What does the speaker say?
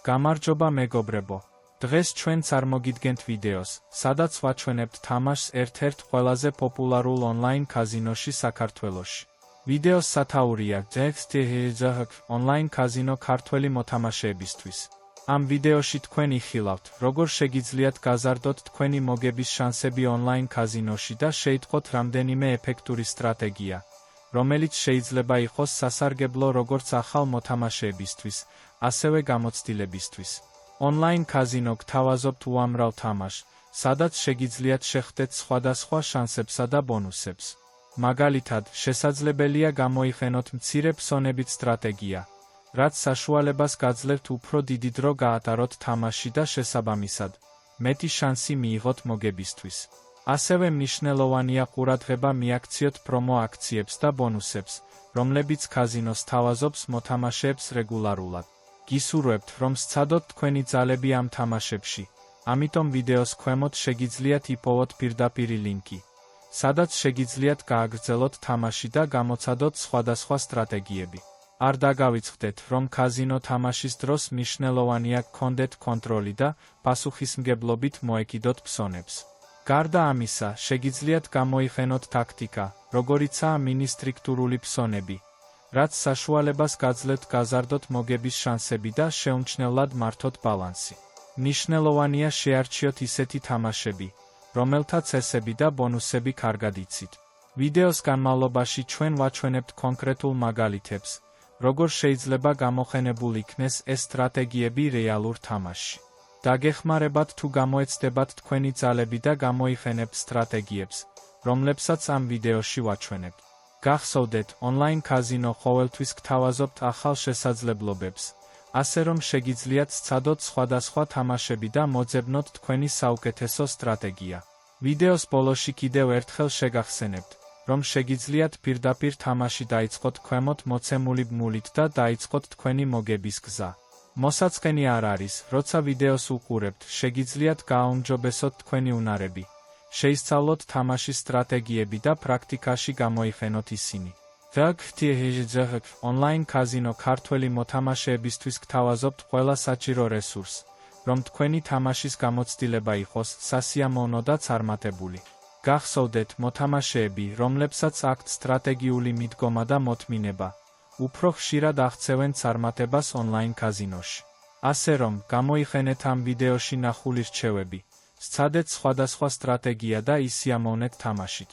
გამარჯობა მეგობრებო. დღეს ჩვენ წარმოგიდგენთ ვიდეოს, სადაც ვაჩვენებთ თამაშს ერთ-ერთ ყველაზე პოპულარულ ონლაინ კაზინოში საქართველოში. ვიდეოს სათაურია DXTHZHK ონლაინ კაზინო ქართველი მოთამაშეებისთვის. ამ ვიდეოში თქვენ იხილავთ, როგორ შეგიძლიათ გაზარდოთ თქვენი მოგების შანსები ონლაინ კაზინოში და შეიტყოთ რამდენიმე ეფექტური სტრატეგია, რომელიც შეიძლება იყოს სასარგებლო როგორც ახალ მოთამაშეებისთვის, ასევე გამოცდილებისთვის. ონლაინ კაზინო გთავაზობთ უამრავ თამაშს, სადაც შეგიძლიათ შეხვდეთ სხვადასხვა შანსებსა და ბონუსებს. მაგალითად, შესაძლებელია გამოიყენოთ მცირე ფსონებით სტრატეგია, რაც საშუალებას გაძლევთ უფრო დიდი დრო გაატაროთ თამაში და შესაბამისად, მეტი შანსი მიიღოთ მოგებისთვის. ასევე მნიშვნელოვანია ყურადღება მიაქციოთ პრომო აქციებს და ბონუსებს, რომლებიც კაზინოს თავაზობს მოთამაშეებს რეგულარულად. გისურვებთ, რომ სცადოთ თქვენი ძალები ამ თამაშებში, ამიტომ ვიდეოს ქვემოთ შეგიძლიათ იპოვოთ პირდაპირი ლინკი, სადაც შეგიძლიათ გააგრძელოთ თამაში და გამოცადოთ სხვადასხვა სტრატეგიები. არ დაგავიწყდეთ, რომ კაზინო თამაშის დროს მნიშვნელოვანია გქონდეთ კონტროლი და პასუხისმგებლობით მოეკიდოთ ფსონებს. გარდა ამისა, შეგიძლიათ გამოიყენოთ ტაქტიკა, როგორიცაა მინისტრიქტურული ფსონები, რაც საშუალებას გაძლევთ გაზარდოთ მოგების შანსები და შეუმჩნევლად მართოთ ბალანსი. მნიშვნელოვანია შეარჩიოთ ისეთი თამაშები, რომელთა წესები და ბონუსები კარგად იცით. ვიდეოს განმავლობაში ჩვენ ვაჩვენებთ კონკრეტულ მაგალითებს, როგორ შეიძლება გამოყენებულ იქნეს ეს სტრატეგიები რეალურ თამაშში. დაგეხმარებათ თუ გამოეცდებათ თქვენი ძალები და გამოიყენებთ სტრატეგიებს, რომლებსაც ამ ვიდეოში ვაჩვენებთ. გახსოვდეთ, ონლაინ კაზინო ყოველთვის გთავაზობთ ახალ შესაძლებლობებს, ასე რომ შეგიძლიათ სცადოთ სხვადასხვა თამაშები და მოძებნოთ თქვენი საუკეთესო სტრატეგია. ვიდეოს ბოლოში კიდევ ერთხელ შეგახსენებთ, რომ შეგიძლიათ პირდაპირ თამაში დაიწყოთ ქვემოთ მოცემული ბმულით და დაიწყოთ თქვენი მოგების გზა. მოსაწყენი არ არის, როცა ვიდეოს უყურებთ, შეგიძლიათ გააუმჯობესოთ თქვენი უნარები, შეისწავლოთ თამაშის სტრატეგიები და პრაქტიკაში გამოიყენოთ ისინი. DXTHZHK ონლაინ კაზინო ქართველი მოთამაშეებისთვის გთავაზობთ ყველა საჭირო რესურსს, რომ თქვენი თამაშის გამოცდილება იყოს სასიამოვნო და წარმატებული. გახსოვდეთ, მოთამაშეები, რომლებსაც აქვთ სტრატეგიული მიდგომა და მოთმინება, უფრო ხშირად აღწევენ წარმატებას ონლაინ კაზინოში. ასე რომ, გამოიყენეთ ამ ვიდეოში ნახული რჩევები, სცადეთ სხვადასხვა სტრატეგია და ისიამოვნეთ თამაშით.